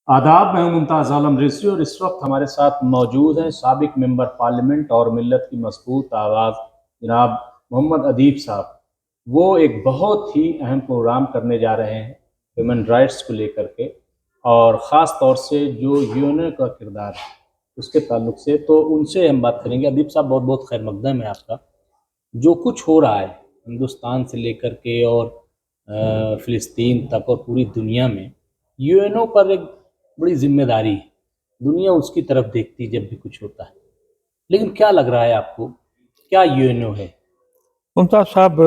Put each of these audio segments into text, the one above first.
آداب، میں ہوں ممتاز عالم رضوی اور اس وقت ہمارے ساتھ موجود ہیں سابق ممبر پارلیمنٹ اور ملت کی مضبوط آواز جناب محمد ادیب صاحب۔ وہ ایک بہت ہی اہم پروگرام کرنے جا رہے ہیں ہیومن رائٹس کو لے کر کے، اور خاص طور سے جو یونو کا کردار ہے اس کے تعلق سے، تو ان سے ہم بات کریں گے۔ ادیب صاحب، بہت بہت خیر مقدم ہے آپ کا۔ جو کچھ ہو رہا ہے ہندوستان سے لے کر کے اور فلسطین تک اور پوری دنیا میں، یو این او پر ایک بڑی ذمہ داری ہے، دنیا اس کی طرف دیکھتی جب بھی کچھ ہوتا ہے، لیکن کیا لگ رہا ہے آپ کو، کیا یو این او ہے؟ ممتاز صاحب،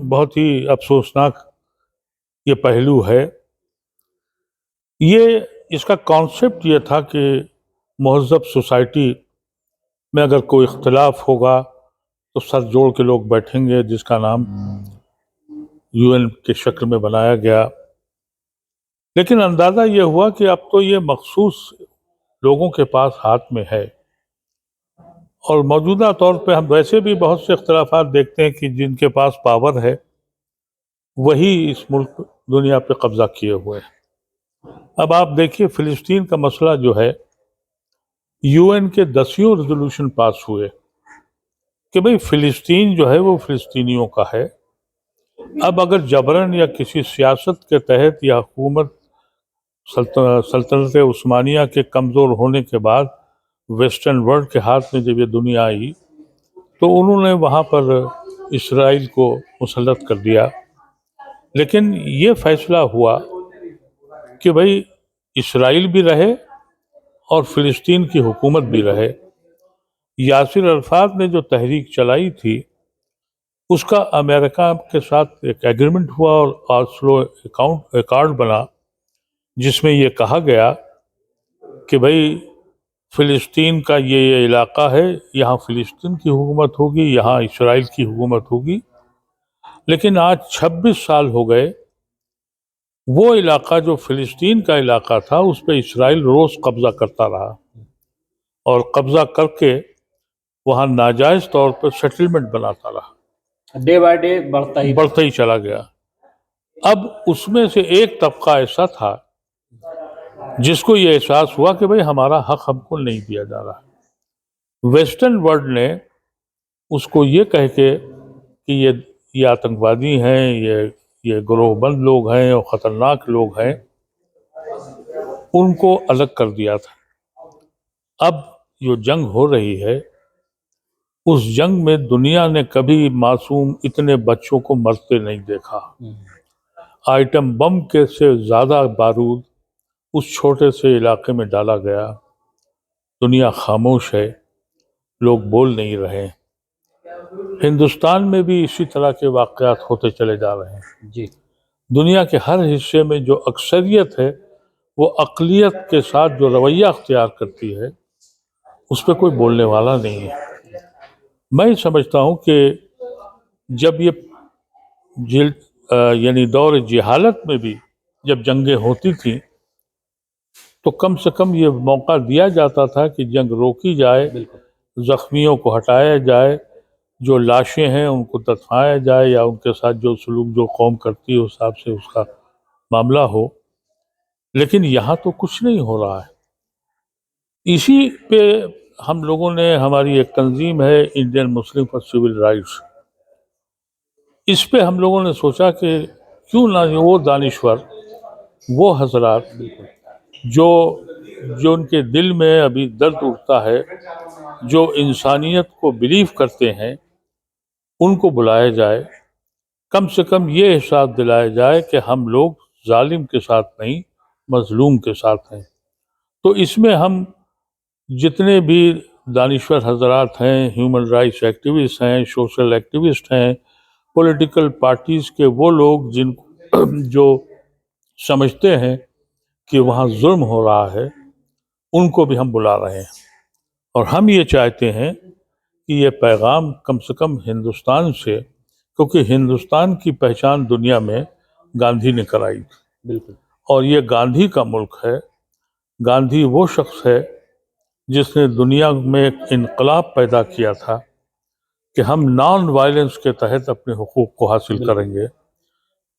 بہت ہی افسوسناک یہ پہلو ہے۔ اس کا کانسیپٹ یہ تھا کہ مہذب سوسائٹی میں اگر کوئی اختلاف ہوگا تو سر جوڑ کے لوگ بیٹھیں گے، جس کا نام یو این کے شکل میں بنایا گیا۔ لیکن اندازہ یہ ہوا کہ اب تو یہ مخصوص لوگوں کے پاس ہاتھ میں ہے، اور موجودہ طور پہ ہم ویسے بھی بہت سے اختلافات دیکھتے ہیں کہ جن کے پاس پاور ہے وہی اس ملک دنیا پہ قبضہ کیے ہوئے ہیں۔ اب آپ دیکھیے، فلسطین کا مسئلہ جو ہے، یو این کے 10 ریزولوشن پاس ہوئے کہ بھئی فلسطین جو ہے وہ فلسطینیوں کا ہے۔ اب اگر جبراً یا کسی سیاست کے تحت یا حکومت سلطنت عثمانیہ کے کمزور ہونے کے بعد ویسٹرن ورلڈ کے ہاتھ میں جب یہ دنیا آئی تو انہوں نے وہاں پر اسرائیل کو مسلط کر دیا۔ لیکن یہ فیصلہ ہوا کہ بھئی اسرائیل بھی رہے اور فلسطین کی حکومت بھی رہے۔ یاسر عرفات نے جو تحریک چلائی تھی اس کا امریکہ کے ساتھ ایک ایگریمنٹ ہوا اور آسلو ایکارڈ بنا، جس میں یہ کہا گیا کہ بھئی فلسطین کا یہ علاقہ ہے، یہاں فلسطین کی حکومت ہوگی، یہاں اسرائیل کی حکومت ہوگی۔ لیکن آج 26 سال ہو گئے، وہ علاقہ جو فلسطین کا علاقہ تھا اس پہ اسرائیل روز قبضہ کرتا رہا، اور قبضہ کر کے وہاں ناجائز طور پر سیٹلمنٹ بناتا رہا، ڈے بائی ڈے بڑھتا ہی چلا گیا۔ اب اس میں سے ایک طبقہ ایسا تھا جس کو یہ احساس ہوا کہ بھئی ہمارا حق ہم کو نہیں دیا جا رہا۔ ویسٹرن ورلڈ نے اس کو یہ کہہ کے کہ یہ آتنکوادی ہیں، یہ گروہ بند لوگ ہیں اور خطرناک لوگ ہیں، ان کو الگ کر دیا تھا۔ اب جو جنگ ہو رہی ہے، اس جنگ میں دنیا نے کبھی معصوم اتنے بچوں کو مرتے نہیں دیکھا۔ آئٹم بم کے سے زیادہ بارود اس چھوٹے سے علاقے میں ڈالا گیا۔ دنیا خاموش ہے، لوگ بول نہیں رہے۔ ہندوستان میں بھی اسی طرح کے واقعات ہوتے چلے جا رہے ہیں۔ جی، دنیا کے ہر حصے میں جو اکثریت ہے وہ اقلیت کے ساتھ جو رویہ اختیار کرتی ہے اس پہ کوئی بولنے والا نہیں ہے۔ میں سمجھتا ہوں کہ جب یہ یعنی دور جہالت میں بھی جب جنگیں ہوتی تھیں تو کم سے کم یہ موقع دیا جاتا تھا کہ جنگ روکی جائے، زخمیوں کو ہٹایا جائے، جو لاشیں ہیں ان کو دفنایا جائے، یا ان کے ساتھ جو سلوک جو قوم کرتی ہے اس حساب سے اس کا معاملہ ہو۔ لیکن یہاں تو کچھ نہیں ہو رہا ہے۔ اسی پہ ہم لوگوں نے، ہماری ایک تنظیم ہے Indian Muslim for civil rights, اس پہ ہم لوگوں نے سوچا کہ کیوں نہ وہ دانشور، وہ حضرات جو ان کے دل میں ابھی درد اٹھتا ہے، جو انسانیت کو بلیو کرتے ہیں، ان کو بلایا جائے، کم سے کم یہ احساس دلایا جائے کہ ہم لوگ ظالم کے ساتھ نہیں، مظلوم کے ساتھ ہیں۔ تو اس میں ہم جتنے بھی دانشور حضرات ہیں، ہیومن رائٹس ایکٹیوسٹ ہیں، سوشل ایکٹیوسٹ ہیں، پولیٹیکل پارٹیز کے وہ لوگ جو سمجھتے ہیں کہ وہاں ظلم ہو رہا ہے، ان کو بھی ہم بلا رہے ہیں۔ اور ہم یہ چاہتے ہیں کہ یہ پیغام کم سے کم ہندوستان سے، کیونکہ ہندوستان کی پہچان دنیا میں گاندھی نے کرائی، بالکل، اور یہ گاندھی کا ملک ہے۔ گاندھی وہ شخص ہے جس نے دنیا میں ایک انقلاب پیدا کیا تھا کہ ہم نان وائلنس کے تحت اپنے حقوق کو حاصل کریں گے۔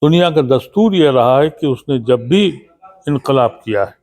دنیا کا دستور یہ رہا ہے کہ اس نے جب بھی انقلاب کیا ہے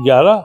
11,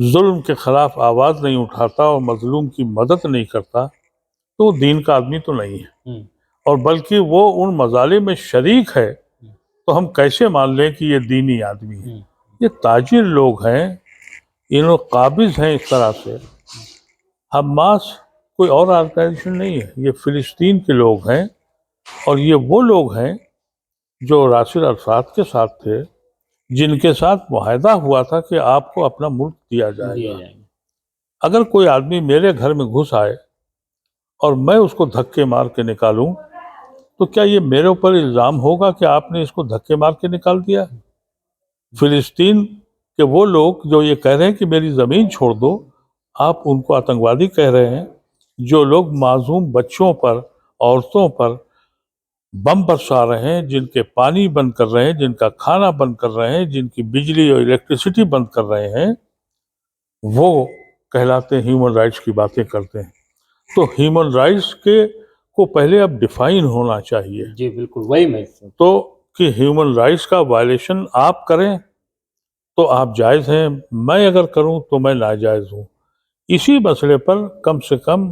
ظلم کے خلاف آواز نہیں اٹھاتا اور مظلوم کی مدد نہیں کرتا تو وہ دین کا آدمی تو نہیں ہے، اور بلکہ وہ ان مظالم میں شریک ہے تو ہم کیسے مان لیں کہ یہ دینی آدمی ہے؟ یہ تاجر لوگ ہیں، انہوں قابض ہیں اس طرح سے۔ حماس کوئی اور آرگنائزیشن نہیں ہے، یہ فلسطین کے لوگ ہیں، اور یہ وہ لوگ ہیں جو یاسر عرفات کے ساتھ تھے، جن کے ساتھ معاہدہ ہوا تھا کہ آپ کو اپنا ملک دیا جائے گا۔ اگر کوئی آدمی میرے گھر میں گھس آئے اور میں اس کو دھکے مار کے نکالوں تو کیا یہ میرے اوپر الزام ہوگا کہ آپ نے اس کو دھکے مار کے نکال دیا؟ فلسطین کے وہ لوگ جو یہ کہہ رہے ہیں کہ میری زمین چھوڑ دو، آپ ان کو آتنکوادی کہہ رہے ہیں۔ جو لوگ معصوم بچوں پر، عورتوں پر بم برسا رہے ہیں، جن کے پانی بند کر رہے ہیں، جن کا کھانا بند کر رہے ہیں، جن کی بجلی اور الیکٹریسٹی بند کر رہے ہیں، وہ کہلاتے ہیں ہیومن رائٹس کی باتیں کرتے ہیں۔ تو ہیومن رائٹس کو پہلے اب ڈیفائن ہونا چاہیے۔ جی بالکل، وہی میں تو کہ ہیومن رائٹس کا وائلیشن آپ کریں تو آپ جائز ہیں، میں اگر کروں تو میں ناجائز ہوں۔ اسی مسئلے پر کم سے کم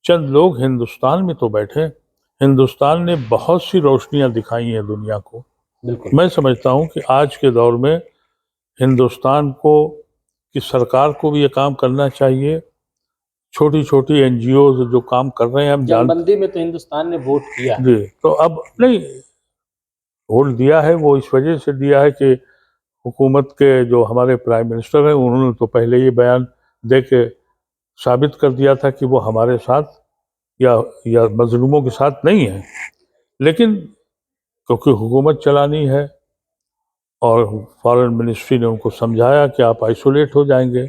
چند لوگ ہندوستان میں تو بیٹھے۔ ہندوستان نے بہت سی روشنیاں دکھائی ہیں دنیا کو۔ بالکل، میں سمجھتا ہوں کہ آج کے دور میں ہندوستان کی سرکار کو بھی یہ کام کرنا چاہیے۔ چھوٹی چھوٹی این جی اوز جو کام کر رہے ہیں، ہم جنگ بندی میں تو ہندوستان نے ووٹ کیا، جی، تو اب نہیں ووٹ دیا ہے، وہ اس وجہ سے دیا ہے کہ حکومت کے جو ہمارے پرائم منسٹر ہیں انہوں نے تو پہلے یہ بیان دے کے ثابت کر دیا تھا کہ وہ ہمارے ساتھ یا مظلوموں کے ساتھ نہیں ہیں، لیکن کیونکہ حکومت چلانی ہے اور فارن منسٹری نے ان کو سمجھایا کہ آپ آئسولیٹ ہو جائیں گے۔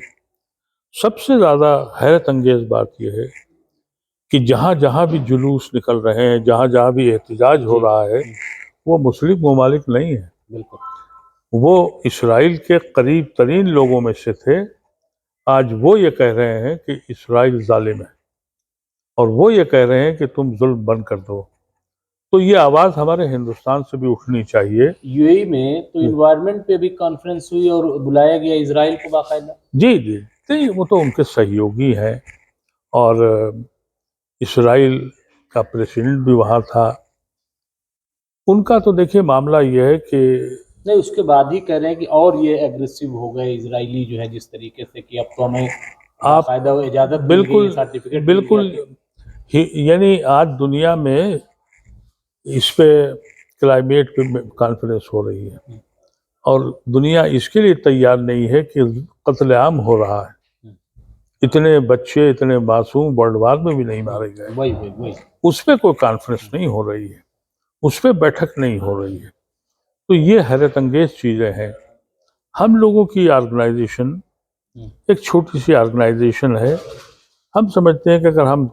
سب سے زیادہ حیرت انگیز بات یہ ہے کہ جہاں جہاں بھی جلوس نکل رہے ہیں، جہاں جہاں بھی احتجاج ہو رہا ہے، وہ مسلم ممالک نہیں ہیں، بالکل وہ اسرائیل کے قریب ترین لوگوں میں سے تھے۔ آج وہ یہ کہہ رہے ہیں کہ اسرائیل ظالم ہے، اور وہ یہ کہہ رہے ہیں کہ تم ظلم بند کر دو۔ تو یہ آواز ہمارے ہندوستان سے بھی اٹھنی چاہیے۔ یو اے میں تو انوائرمنٹ پہ بھی کانفرنس ہوئی اور بلایا گیا اسرائیل کو باقاعدہ۔ جی جی نہیں، وہ تو ان کے سہیوگی ہیں، اور اسرائیل کا پریسیڈنٹ بھی وہاں تھا۔ ان کا تو دیکھیے معاملہ یہ ہے کہ نہیں، اس کے بعد ہی کہہ رہے ہیں کہ اور یہ ایگریسو ہو گئے اسرائیلی جو ہے، جس طریقے سے کہ اب تو ہمیں باقاعدہ اجازت مل گئی ہے، سرٹیفکیٹ مل بالکل گیا۔ یعنی آج دنیا میں اس پہ کلائمیٹ پہ کانفرنس ہو رہی ہے، اور دنیا اس کے لیے تیار نہیں ہے کہ قتل عام ہو رہا ہے، اتنے بچے، اتنے معصوم ورلڈ وار میں بھی نہیں مارے گئے، وہی اس پہ کوئی کانفرنس نہیں ہو رہی ہے، اس پہ بیٹھک نہیں ہو رہی ہے۔ تو یہ حیرت انگیز چیزیں ہیں۔ ہم لوگوں کی آرگنائزیشن ایک چھوٹی سی آرگنائزیشن ہے، ہم سمجھتے ہیں کہ اگر ہم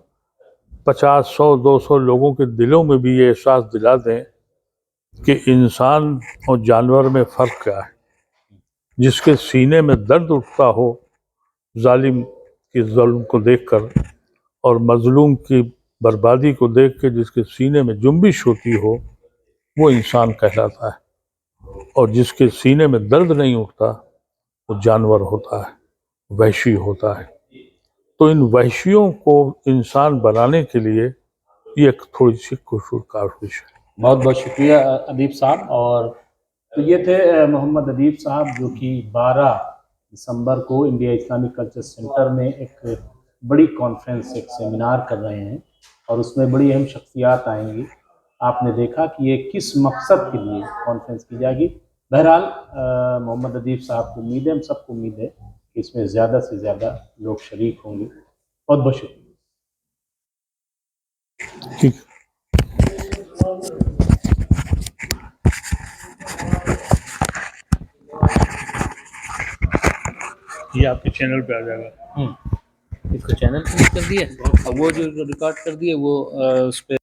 50، 100، 200 لوگوں کے دلوں میں بھی یہ احساس دلا دیں کہ انسان اور جانور میں فرق کیا ہے، جس کے سینے میں درد اٹھتا ہو ظالم کے ظلم کو دیکھ کر، اور مظلوم کی بربادی کو دیکھ کے جس کے سینے میں جنبش ہوتی ہو، وہ انسان کہلاتا ہے، اور جس کے سینے میں درد نہیں اٹھتا وہ جانور ہوتا ہے، وحشی ہوتا ہے۔ تو ان وحشیوں کو انسان بنانے کے لیے یہ ایک تھوڑی سی کوشش ہے۔ بہت بہت شکریہ ادیب صاحب۔ اور تو یہ تھے محمد ادیب صاحب، جو کہ 12 دسمبر کو انڈیا اسلامک کلچر سینٹر میں ایک بڑی کانفرنس، ایک سیمینار کر رہے ہیں، اور اس میں بڑی اہم شخصیات آئیں گی۔ آپ نے دیکھا کہ یہ کس مقصد کے لیے کانفرنس کی جائے گی۔ بہرحال محمد ادیب صاحب کو امید ہے، ہم سب کو امید ہے کہ اس میں زیادہ سے زیادہ لوگ شریک ہوں گے۔ بہت بہت شکریہ۔ ٹھیک، یہ آپ کے چینل پہ آ جائے گا۔ اس کو چینل پہ کر دیا، اور وہ جو ریکارڈ کر دیا وہ اس پہ